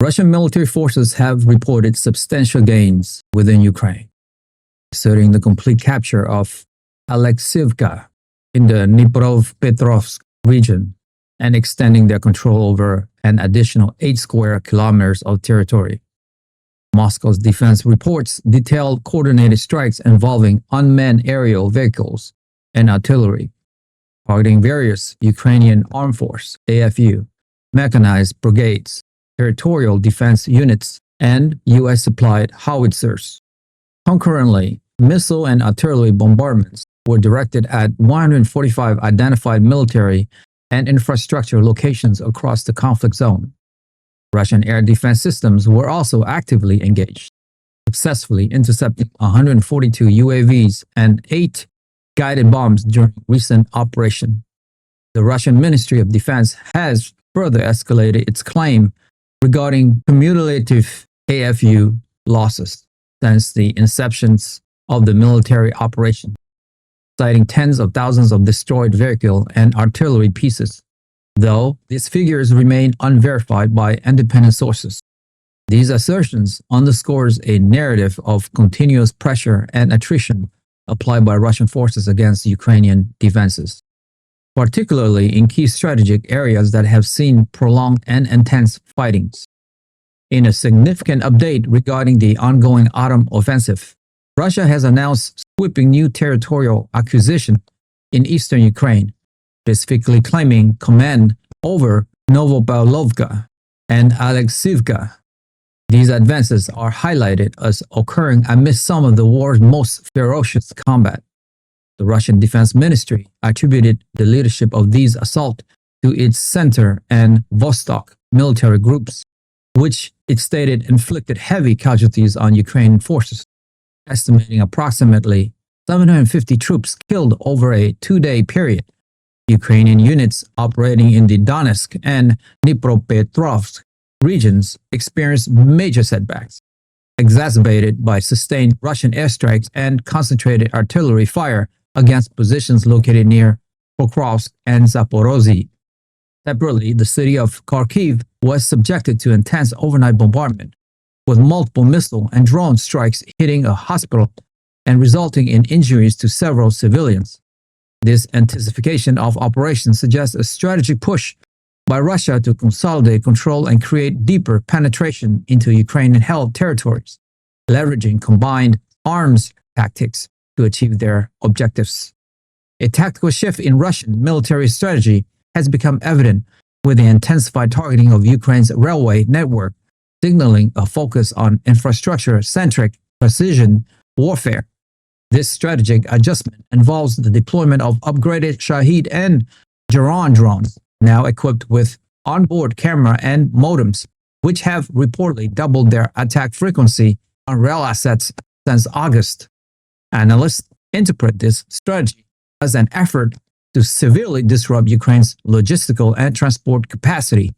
Russian military forces have reported substantial gains within Ukraine, asserting the complete capture of Alekseyevka in the Dnepropetrovsk region and extending their control over an additional 8 square kilometers of territory. Moscow's defense reports detailed coordinated strikes involving unmanned aerial vehicles and artillery, targeting various Ukrainian armed force, AFU, mechanized brigades, territorial defense units, and U.S.-supplied howitzers. Concurrently, missile and artillery bombardments were directed at 145 identified military and infrastructure locations across the conflict zone. Russian air defense systems were also actively engaged, successfully intercepting 142 UAVs and 8 guided bombs during recent operation. The Russian Ministry of Defense has further escalated its claim regarding cumulative AFU losses since the inception of the military operation, citing tens of thousands of destroyed vehicle and artillery pieces, though these figures remain unverified by independent sources. These assertions underscores a narrative of continuous pressure and attrition applied by Russian forces against Ukrainian defenses, particularly in key strategic areas that have seen prolonged and intense fightings. In a significant update regarding the ongoing autumn offensive, Russia has announced sweeping new territorial accusation in eastern Ukraine, specifically claiming command over Novopavlovka and Alekseevka. These advances are highlighted as occurring amidst some of the war's most ferocious combat. The Russian Defense Ministry attributed the leadership of these assaults to its Center and Vostok military groups, which it stated inflicted heavy casualties on Ukrainian forces, estimating approximately 750 troops killed over a 2-day period. Ukrainian units operating in the Donetsk and Dnepropetrovsk regions experienced major setbacks, exacerbated by sustained Russian airstrikes and concentrated artillery fire against positions located near Pokrovsk and Zaporozhye. Separately, the city of Kharkiv was subjected to intense overnight bombardment, with multiple missile and drone strikes hitting a hospital and resulting in injuries to several civilians. This intensification of operations suggests a strategic push by Russia to consolidate control and create deeper penetration into Ukrainian-held territories, leveraging combined arms tactics to achieve their objectives. A tactical shift in Russian military strategy has become evident with the intensified targeting of Ukraine's railway network, signaling a focus on infrastructure-centric precision warfare. This strategic adjustment involves the deployment of upgraded Shahid and Jaran drones, now equipped with onboard camera and modems, which have reportedly doubled their attack frequency on rail assets since August. Analysts interpret this strategy as an effort to severely disrupt Ukraine's logistical and transport capacity,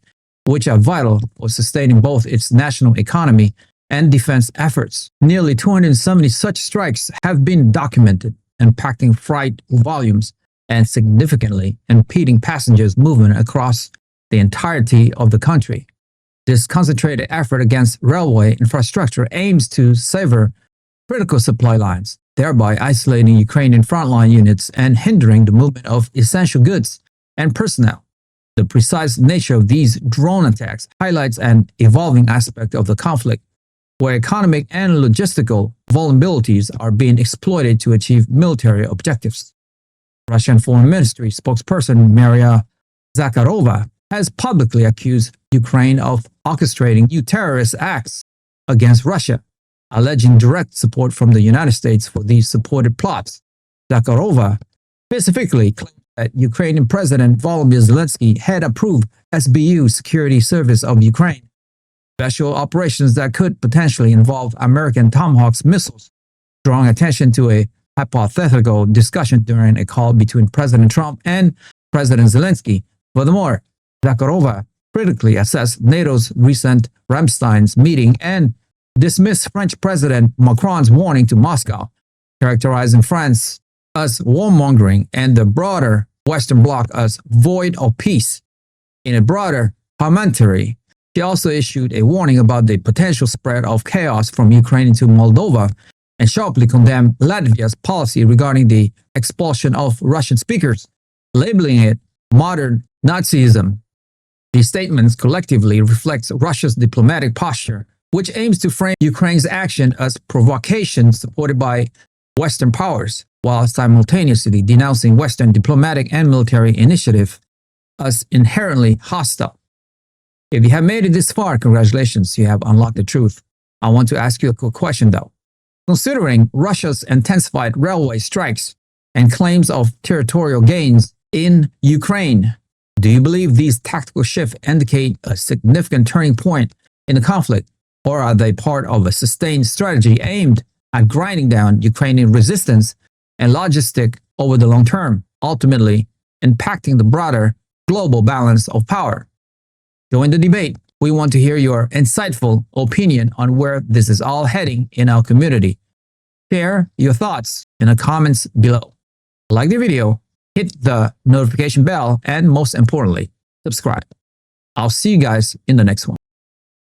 which are vital for sustaining both its national economy and defense efforts. Nearly 270 such strikes have been documented, impacting freight volumes and significantly impeding passengers' movement across the entirety of the country. This concentrated effort against railway infrastructure aims to sever critical supply lines, thereby isolating Ukrainian frontline units and hindering the movement of essential goods and personnel. The precise nature of these drone attacks highlights an evolving aspect of the conflict, where economic and logistical vulnerabilities are being exploited to achieve military objectives. Russian Foreign Ministry spokesperson Maria Zakharova has publicly accused Ukraine of orchestrating new terrorist acts against Russia, alleging direct support from the United States for these supported plots. Zakharova specifically claimed that Ukrainian President Volodymyr Zelensky had approved SBU Security Service of Ukraine special operations that could potentially involve American Tomahawk missiles, drawing attention to a hypothetical discussion during a call between President Trump and President Zelensky. Furthermore, Zakharova critically assessed NATO's recent Ramstein meeting and dismissed French President Macron's warning to Moscow, characterizing France as warmongering and the broader Western Bloc as void of peace. In a broader commentary, She also issued a warning about the potential spread of chaos from Ukraine into Moldova and sharply condemned Latvia's policy regarding the expulsion of Russian speakers, labeling it modern Nazism. These statements collectively reflect Russia's diplomatic posture, which aims to frame Ukraine's action as provocation supported by Western powers, while simultaneously denouncing Western diplomatic and military initiative as inherently hostile. If you have made it this far, congratulations, you have unlocked the truth. I want to ask you a quick question though. Considering Russia's intensified railway strikes and claims of territorial gains in Ukraine, do you believe these tactical shifts indicate a significant turning point in the conflict, or are they part of a sustained strategy aimed at grinding down Ukrainian resistance and logistic over the long term, ultimately impacting the broader global balance of power? Join the debate. We want to hear your insightful opinion on where this is all heading in our community. Share your thoughts in the comments below. Like the video, hit the notification bell, and most importantly, subscribe. I'll see you guys in the next one.